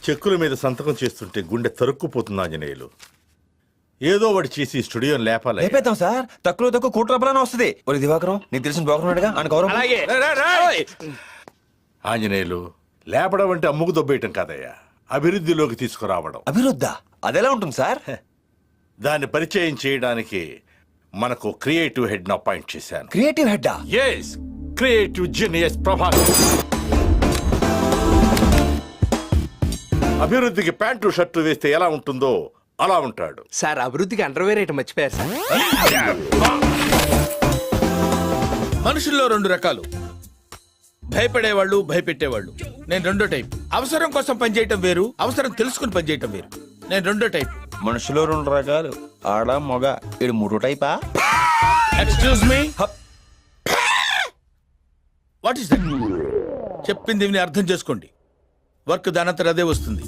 చెక్కుల మీద సంతకం చేస్తుంటే గుండె తరుక్కుపోతుంది ఆంజనేయులు. ఏదో ఒకటి చేసి స్టూడియోని లేపాలి. లేపేద్దాం సార్, తక్కువ కోటి రూపాయలని వస్తుంది. ఒరే దివాకరం, నీకు తెలిసిన బ్రోకర్ ఆయన గౌరవం. ఆంజనేయులు, లేపడం అంటే అమ్ముకు దొబ్బేయటం కాదయ్యా, అభివృద్ధిలోకి తీసుకురావడం. అభివృద్ధా? అదెలా ఉంటుంది సార్? దాన్ని పరిచయం చేయడానికి మనకు క్రియేటివ్ హెడ్ ను అపాయింట్ చేశాను. క్రియేటివ్ హెడ్డా? Yes, creative genius Prabhakar. అభివృద్ధికి ప్యాంటు షర్టు వేస్తే ఎలా ఉంటుందో అలా ఉంటాడు సార్. అభివృద్ధికి అండర్వేర్ ఐటమ్ మర్చిపోయారు సార్. మనుషుల్లో రెండు రకాలు, భయపడేవాళ్ళు, భయపెట్టేవాళ్ళు. నేను రెండో టైప్. అవసరం కోసం పనిచేయటం వేరు, అవసరం తెలుసుకుని పనిచేయటం వేరు. నేను రెండో టైప్. మనుషులో రెండు రకాలు, ఆడ మొగ. ఇది మూడో టైపా? Excuse me, what is that? చెప్పింది విని అర్థం చేసుకోండి. వర్క్ దానంతరం అదే వస్తుంది.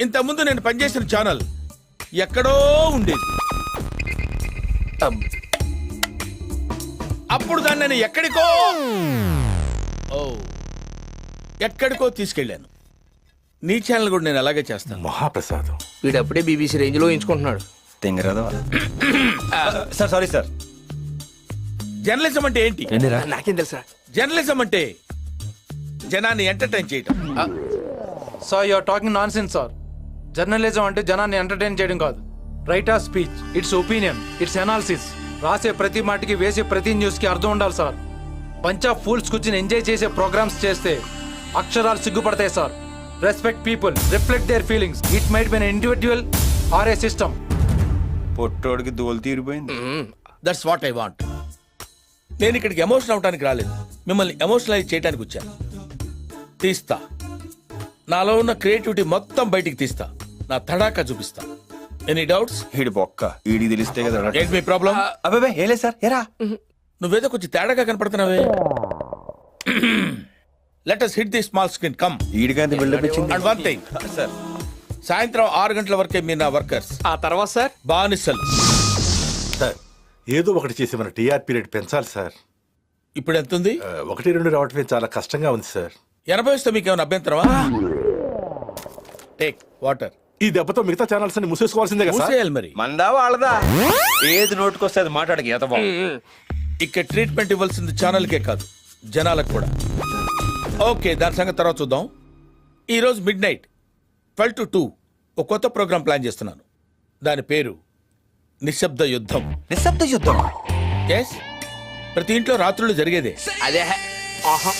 ఇంతకుముందు నేను పనిచేసిన ఛానల్ ఎక్కడో ఉండేది. అప్పుడు దాన్ని నేను ఎక్కడికో తీసుకెళ్ళాను. నీ ఛానల్ కూడా నేను అలాగే చేస్తాను. మహాప్రసాదం. వీడప్పుడే బీబీసీ రేంజ్ లో ఎంచుకుంటున్నాడు. తెంగరాదా సార్? Sorry sir. జర్నలిజం అంటే ఏంటి? నాకేం తెలుసా? జర్నలిజం అంటే జనాన్ని ఎంటర్టైన్ చేయటం. Sir, you are talking nonsense sir. Journalism అంటే జనాన్ని ఎంటర్టైన్ చేయడం కాదు. Right of speech, it's opinion, it's analysis. రాసే ప్రతి మాటకి, వేసే ప్రతి న్యూస్ కి అర్థం ఉండాలి సార్. బంచ్ ఆఫ్ ఫూల్స్ కూర్చుని ఎంజాయ్ చేసే ప్రోగ్రామ్స్ చేస్తే అక్షరాలు సిగ్గుపడతాయి sir. Respect people, reflect their feelings. It might be an individual are A system. పొట్టోడికి దోలు తీరిపోయింది. That's what I want. నేను ఇక్కడికి ఎమోషన్ అవడానికి రాలేదు, మిమ్మల్ని ఎమోషనలైజ్ చేయడానికి వచ్చాను. తీస్తా, నాలో ఉన్న క్రియేటివిటీ మొత్తం బయటికి తీస్తా, నా తడాకా చూపిస్తా. Any doubts? ఈడి బొక్క, ఈడి తెలిస్తే కదా. ఏంటి మీ ప్రాబ్లం? అబ్బాబే ఏలే సార్. ఎరా నువ్వేదో కొంచెం తేడాగా కనపడుతున్నావే. Let us hit the small screen. Come. ఈడికంత బిల్డప్ ఇచ్చింది. And one thing, సార్, సాయంత్రం 6 గంటల వరకే మీరు నా వర్కర్స్. ఆ తర్వాత సార్ బానిసలు. సార్, ఏదో ఒకటి చేసి మన టీఆర్పీ రేట్ పెంచాలి సార్. ఇప్పుడు ఎంత ఉంది? 1-2 రావటమే చాలా కష్టంగా ఉంది సార్. 80 వస్తే మీకు ఏమైనా అభ్యంతరమా? Take water. ఈ దెబ్బతో మిగతా ఛానల్స్ అన్ని మూసేసుకోవాల్సిందే కదా సార్? మూసేయాలి మరి. మందా వాళ్ళదా? ఏది నోటుకొస్తే అది మాట్లాడక ఎతబా. ఇక్కడ ట్రీట్మెంట్ ఇవ్వాల్సింది ఛానల్కే కాదు, జనాలకు కూడా. ఓకే, దాని సంగతి తర్వాత చూద్దాం. ఈరోజు midnight 12 to 2 ఒక కొత్త ప్రోగ్రామ్ ప్లాన్ చేస్తున్నాను. దాని పేరు నిశ్శబ్ద యుద్ధం. నిశ్శబ్ద యుద్ధం? ఎస్, ప్రతి ఇంట్లో రాత్రులు జరిగేదే. అదే. ఆహా.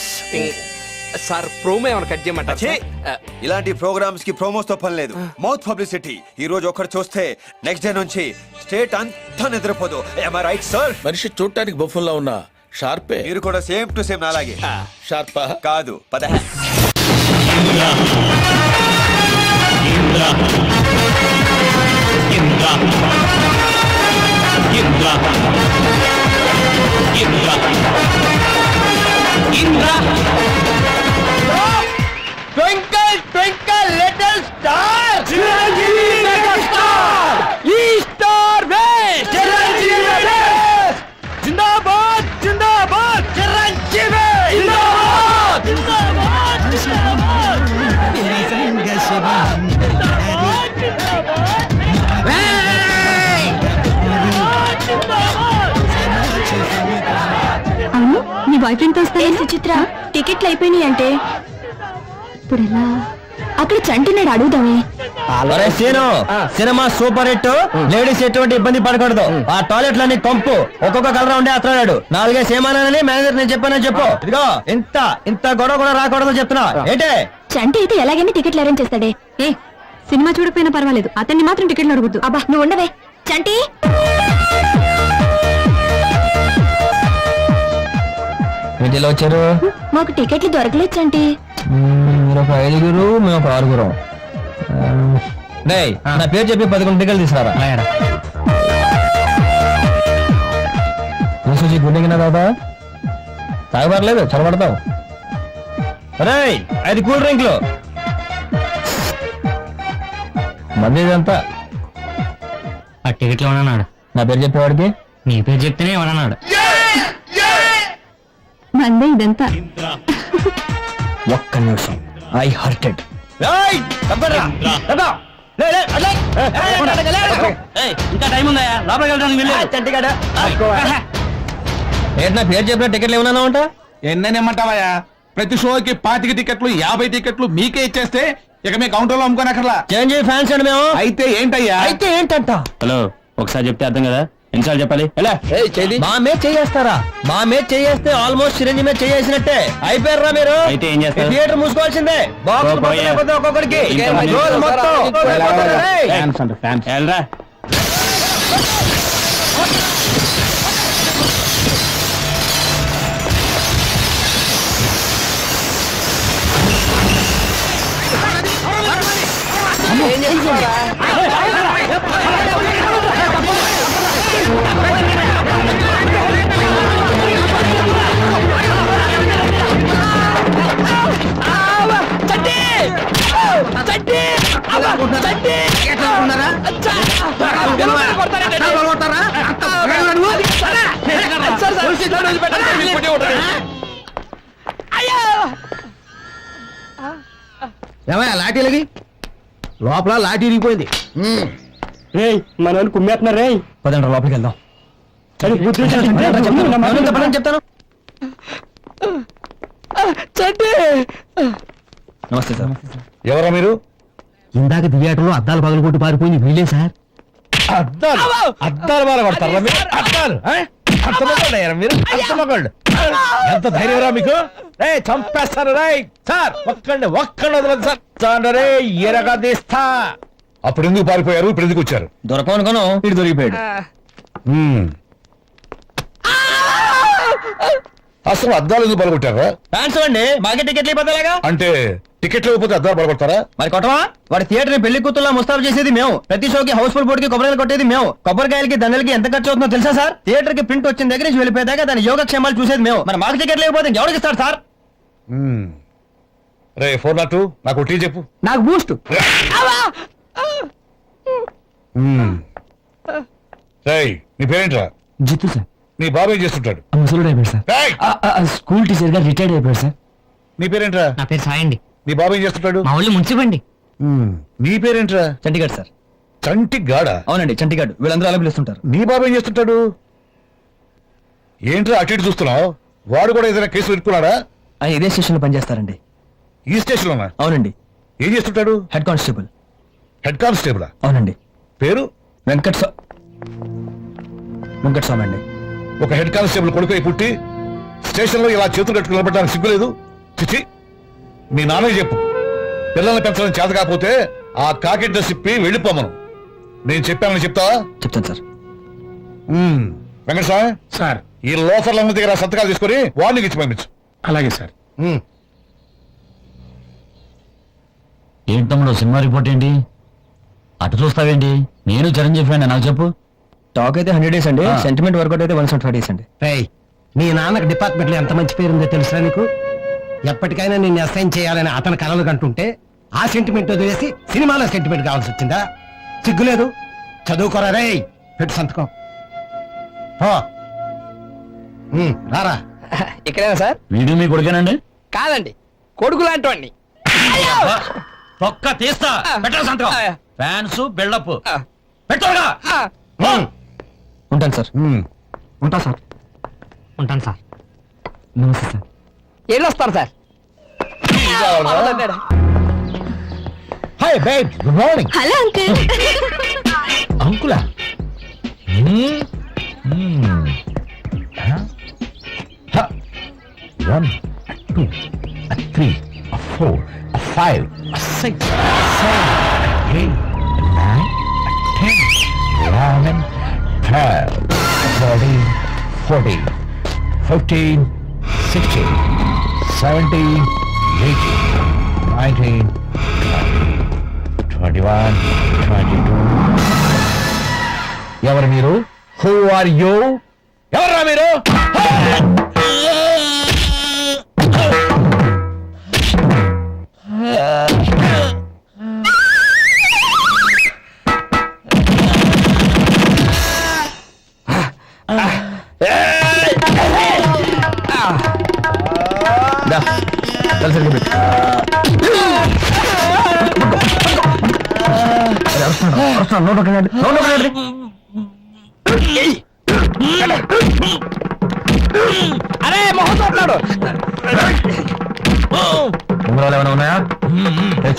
సార్, ప్రోమో ఏమైనా కట్ చేయమంటారా? ఛీ! ఇలాంటి ప్రోగ్రామ్స్ కి ప్రోమోస్ తో పని లేదు, మౌత్ పబ్లిసిటీ. ఈ రోజు ఒకటి చూస్తే నెక్స్ట్ డే నుంచి స్టేట్ అంతా నిద్రపోదు. Am I right, sir? మనిషి చూడటానికి బొఫంలా ఉన్న షార్పే. మీరు కూడా సేమ్ టు సేమ్ అలాగే. షార్పా కాదు, పద. Twinkle, twinkle, little star. Chiranjeevi mega star. Star base. Chiranjeevi base. Jindabad, Jindabad. Chiranjeevi. Jindabad. Jindabad, Jindabad. Hey! అవును, నీ బాయ్ ఫ్రెండ్ తో వస్తాయి. సుచిత్ర, టికెట్లు అయిపోయినాయి అంటే ఇప్పుడు ఎలా? అక్కడ చంటినాడు, అడుగుదామే. Cinema super hit. లేడీస్ ఎటువంటి ఇబ్బంది పడకూడదు. ఆ టాయిలెట్లన్నీ కంపు, ఒక్కొక్క కలర్ ఉండే అతడు 4 సేమానని మేనేజర్ నేను చెప్పానని చెప్పు. ఇదిగో ఇంత గొడవ కూడా రాకూడదు చెప్తున్నా. ఏంటే? చంటి అయితే ఎలాగైనా టికెట్లు అరేంజ్ చేస్తాడే. ఏ సినిమా చూడకపోయినా పర్వాలేదు, అతన్ని మాత్రం టికెట్లు అడుగుద్దు. అబ్బా, నువ్వు ఉండవే. చంటి, ఇంటిలో వచ్చారు. మాకు టికెట్లు దొరకలేదు చంటి. మీరు ఒక 5గురు, మేము ఒక 6గురం. నా పేరు చెప్పి 11 టికెట్లు తీసుకురా. గుండెకినా దాదా తాగబడలేదు, చొరబడతావు. 5 కూల్ డ్రింక్లు. మంది ఇదంతా. ఆ టికెట్లు ఏమన్నాడు? నా పేరు చెప్పేవాడికి నీ పేరు చెప్తేనే ఏమన్నాడు? మందే ఇదంతా. ఒక్క నిమిషం ఐ హర్టెడ్ ఇంకా టైం ఉందా లోపలికి వెళ్ళడానికి ఏంటి నా పేరు చెప్పిన టికెట్లు ఏమన్నా ఉంటా ఎన్నెమ్మంటావయ్యా ప్రతి షోకి 25 టికెట్లు 50 టికెట్లు మీకే ఇచ్చేస్తే ఇక మీ కౌంటర్లో అమ్ముకోనక్కర్లా. చిరంజీవి ఫ్యాన్స్ అండి మేము. అయితే ఏంటయ్యా? అయితే ఏంటంట? హలో ఒకసారి చెప్తే అర్థం కదా ఎన్నిసార్లు చెప్పాలి ఎలా మా మీద చేయేస్తారా? మా మీద చేయేస్తే ఆల్మోస్ట్ చిరంజీవి మీద చేసినట్టే అయిపోయారా మీరు? అయితే ఏం చేస్తారు? థియేటర్ మూసుకోవాల్సిందే. బాక్స్ ఒక్కొక్కరికి రోజు మొత్తం వెళ్ళరా ఏమయ్యా లాఠీలకి లోపల లాఠీ ఇరిగిపోయింది. మన వాళ్ళు కుమ్మేస్తున్నారు రే. పదండి లోపలికి వెళ్దాం. చెప్తాను. నమస్తే సార్. ఎవరా మీరు? ఇందాక థియేటర్లో అద్దాలు పగలగొట్టి పారిపోయింది వీళ్ళే సార్. అద్దాలు అద్దాలు బాగా కొడతారా మీరు? అద్దాలు అర్థమయ్యారా మీరు? అర్థమగండి. ఎంత ధైర్యరా మీకు? రే చంపేస్తాను రే సార్. ఒక్కండి వదలదు సార్. రే ఎరగా తీస్తా. అప్పుడు ఎందుకు పారిపోయారు? ఇప్పుడు ఎందుకు వచ్చారు? దొరకనుకోను ఇటు దొరికిపోయాడు. అసలు అద్దాలు ఎందుకు పలగొట్టారా? ఫ్యాన్స్ అండి మాకే టికెట్లు ఇవ్వలేగా. అంటే టికెట్లు ఇవ్వకపోతే అద్దాలు పలగొడతారా? మరి కొట్టవా? వాడి థియేటర్ పెళ్లి కూతుర్లా ముస్తాబు చేసేది మేము. ప్రతి షోకి హౌస్ఫుల్ బోర్డుకి కొబ్బరికాయలు కొట్టేది మేము. కొబ్బరికాయలకి దండలకి ఎంత ఖర్చు అవుతుందో తెలుసా సార్? థియేటర్ కి ప్రింట్ వచ్చిన దగ్గర నుంచి వెళ్ళిపోయేదాకా దాని యోగక్షేమాలు చూసేది మేము. మరి మాకు టికెట్లు లేకపోతే ఎవరికి ఇస్తారు సార్? రే 402 నాకు టీ చెప్పు. నాకు బూస్ట్. రేయ్ నీ పేరేంట్రా? జిత్తు సార్. నీ బాబు ఏం చేస్తుంటాడు? ముసలుడు అయిపోయాడు సార్. రేయ్! స్కూల్ టీచర్ గా రిటైర్డ్ అయిపోయాడు సార్. నీ పేరేంట్రా? నా పేరు సాయండి. నీ బాబు ఏం చేస్తుంటాడు? మా ఊళ్ళో మున్సిపండి. నీ పేరేంట్రా? చండీగఢ్ సార్. చంటిగాడా? అవునండి చండీగఢ్. వీళ్ళందరూ అలా పిలుస్తుంటారు. నీ బాబు ఏం చేస్తుంటాడు? ఏంట్రా అటు ఇటు చూస్తున్నావు? వాడు కూడా ఏదైనా కేసు పెట్టుకున్నాడా? ఆయన ఇదే స్టేషన్ లో పనిచేస్తారండి. ఈ స్టేషన్ లోనా? అవునండి. ఏం చేస్తుంటాడు? Head constable. Head constable? అవునండి. పేరు? వెంకట్ స్వామి అండి. ఒక హెడ్ కానిస్టేబుల్ కొడుకు పుట్టి స్టేషన్ లో ఇలా చేతులు కట్టుకుని నిలబడడానికి సిగ్గులేదు? చిచి, మీ నాన్నకి చెప్పు పిల్లల్ని పెంచడం చేత కాకపోతే ఆ కాకెట్ డ్రెస్ ఇప్పి వెళ్ళిపోమను. నేను చెప్పానని చెప్తావా? చెప్తాను సార్. వెంకటస్వామి సార్. ఈ లోఫర్లందరి దగ్గర సంతకాలు తీసుకొని వార్నింగ్ ఇచ్చి పంపించు. అలాగే సార్. ఏంటి తమ్ముడు సినిమా రిపోర్ట్ ఏంటి? అటు చూస్తావేంటి? నేను చిరంజీవి ఫ్యాన్ నాకు చెప్పు. టాక్ అయితే 100 days అండి. సెంటిమెంట్ వర్కౌట్ అయితే 175 days అండి. నీ నాన్నకు డిపార్ట్మెంట్ లో ఎంత మంచి పేరుందో తెలుసా నీకు? ఎప్పటికైనా నిన్ను అసైన్ చేయాలని అతని కలలు కంటుంటే ఆ సెంటిమెంట్ వదిలేసి సినిమాలో సెంటిమెంట్ కావాల్సి వచ్చిందా? సిగ్గులేదు? చదువుకోరా రే. పెట్టు సంతకం. రారా. ఇక్కడేనా సార్? వీడియో మీ కొడుకేనండి? కాదండి కొడుకు లాంటి వాడిని. ఒక్క తీస్తా పెట్టరా సంతకం. ఫ్యాన్స్ బిల్డప్ పెట్టరా. ఉంటాను సార్. ఉంటా సార్. ఉంటాను సార్. నమస్తే సార్. వెళ్ళొస్తాను sir. Hi babe, good morning. Hello uncle. అంకులా? 1 2 3 4 5 6 7 8 9 10 11 12 13 14 15 16 17 18 19 21 22. ఎవరు మీరు? Who are you? ఎవరా మీరు? దా, కలిసి పెట్టు. అరే మొహం చూస్తున్నాడు. ఉంగరాలు ఏమైనా ఉన్నాయా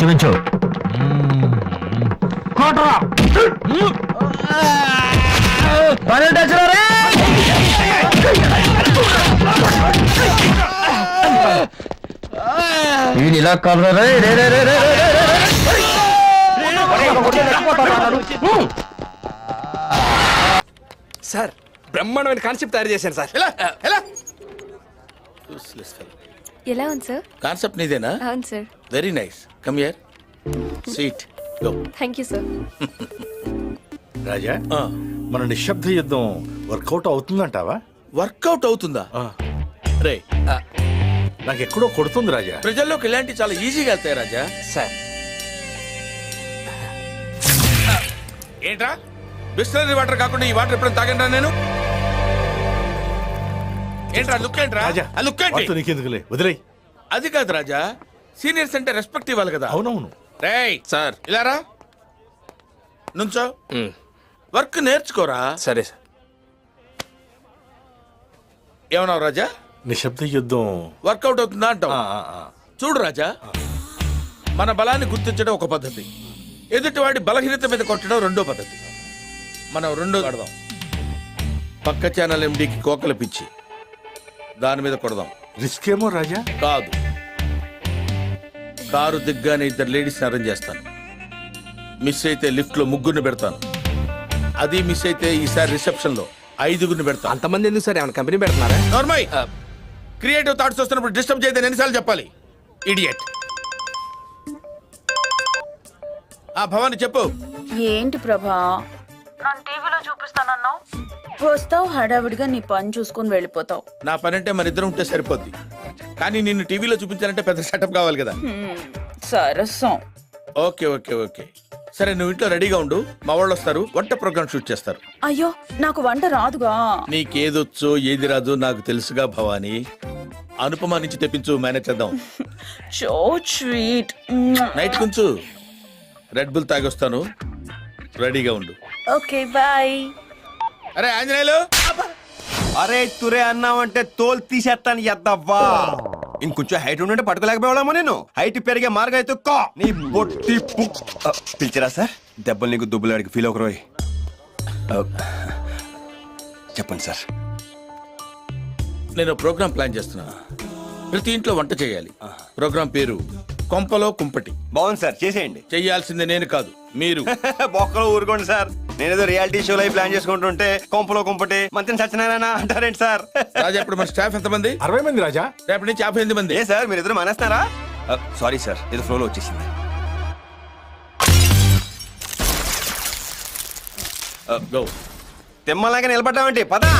చూపించు. వీడు ఇలా కాదు రే రే రే రే రే రే రే రే. సార్ బ్రహ్మాండమైన కాన్సెప్ట్ తయారు చేశాను సార్. ఎలా ఎలా ఎలా ఉంది సార్? కాన్సెప్ట్ నీదేనా? అవును sir. Very nice. Come here. Seat. Go. Thank you sir. Raja మన నిశ్శబ్ద యుద్ధం వర్కౌట్ అవుతుందంటావా? వర్కౌట్ అవుతుందా? రే నాకు ఎక్కడో కొడుతుంది రాజా. ప్రజల్లోకి ఇలాంటి చాలా ఈజీగా వెళ్తాయి రాజా. సార్ ఏంట్రా బిస్లరీ వాటర్ కాకుండా ఈ వాటర్ ఎప్పుడైనా తాగండి నేను. ఏంట్రా లుక్ ఏంట్రా? రాజా ఆ లుక్ ఏంటి? వాడితో నీకెందుకులే, వదిలేయ్. అది కాదు రాజా, సీనియర్స్ అంటే రెస్పెక్ట్ ఇవ్వాలి కదా. అవునవును. రేయ్ సార్. ఇలారా నుంచో. వర్క్ నేర్చుకోరా. సరే సార్. ఏమన్నావు రాజా? నిశ్శబ్ద యుద్ధం వర్కౌట్ అవుతుందా అంటావు? ఆ, ఆ, ఆ. చూడు రాజా, మన బలాన్ని గుర్తించడం ఒక పద్ధతి, ఎదుటివాడి బలహీనత మీద కొట్టడం రెండో పద్ధతి. మనం రెండో ఆడదాం. పక్క ఛానల్ ఎండికి కోకలు పిచ్చి దాని మీద కొడదాం. రిస్క్ ఏమో రాజా. కాదు, కారు దిగ్గానే ఇద్దరు లేడీస్ అరేంజ్ చేస్తాను. మిస్ అయితే లిఫ్ట్ లో ముగ్గురిని పెడతాను. అది మిస్ అయితే ఈసారి రిసెప్షన్ లో 5గురిని పెడతాను. అంతమంది ఎందుకు సార్? ఏమైనా కంపెనీ పెడుతున్నారా? నార్మల్ క్రియేటివ్ థాట్స్ వస్తున్నప్పుడు డిస్టర్బ్ చేయదని ఎన్నిసార్లు చెప్పాలి? ఇడియట్. భవాని చెప్పు. ఏంటి ప్రభా, నన్ను టీవీలో చూపిస్తానన్నావు, వస్తావు హడావిడిగా నీ పని చూసుకుని వెళ్ళిపోతావు. నా పని అంటే మన ఇద్దరం ఉంటే సరిపోద్ది, కానీ నిన్ను టీవీలో చూపించాలంటే పెద్ద సెటప్ కావాలి కదా. సరసం. ఓకే ఓకే ఓకే సరే, నువ్వు ఇంట్లో రెడీగా ఉండు. మా వాళ్ళు వస్తారు, వంట ప్రోగ్రామ్ షూట్ చేస్తారు. అయ్యో నాకు వంట రాదుగా. నీకేదొచ్చో ఏది రాదు నాకు తెలుసుగా భవాని. అనుపమ నుంచి తెప్పించు, మేనేజ్ చేద్దాం. So sweet. నైట్ కొంచెం రెడ్ బుల్ తాగొస్తాను, రెడీగా ఉండు. Okay bye. అరే ఆంజనేయులు, అరే తురే అన్నావంటే తోలు తీసేస్తాను ఎద్దవ్వా. ఇంకొంచెం హైట్ ఉంటే పట్టుకోలేకపోయామో నేను. హైట్ పెరిగే మార్గం అయితే కా నీ బొట్టి పిలిచిరా సార్. దెబ్బలు నీకు దుబ్బులాడికి ఫీల్ ఒకరోయ్. చెప్పండి సార్. నేను ప్రోగ్రామ్ ప్లాన్ చేస్తున్నాను. ప్రతి ఇంట్లో వంట చేయాలి. ప్రోగ్రామ్ పేరు కొంపలో కుంపటి. బాగుంది సార్, చేసేయండి. చెయ్యాల్సిందే నేను కాదు, మీరు. బొక్కలో ఊరుకోండి సార్. నేనేదో రియాలిటీ షో లైవ్ ప్లాన్ చేసుకుంటుంటే కొంపలో కుంపటి మంత్రి సత్యనారాయణ అంటారేంటి సార్? రాజా, ఇప్పుడు మన స్టాఫ్ ఎంతమంది? 60 మంది రాజా. రేపటి నుంచి 58 మంది. ఏ సార్ మీరు ఇద్దరు మానేస్తారా? సారీ సార్, ఏదో ఫ్లోలో వచ్చేసింది. గో. తిమ్మలాగా నిలబడ్డామండి, పదా.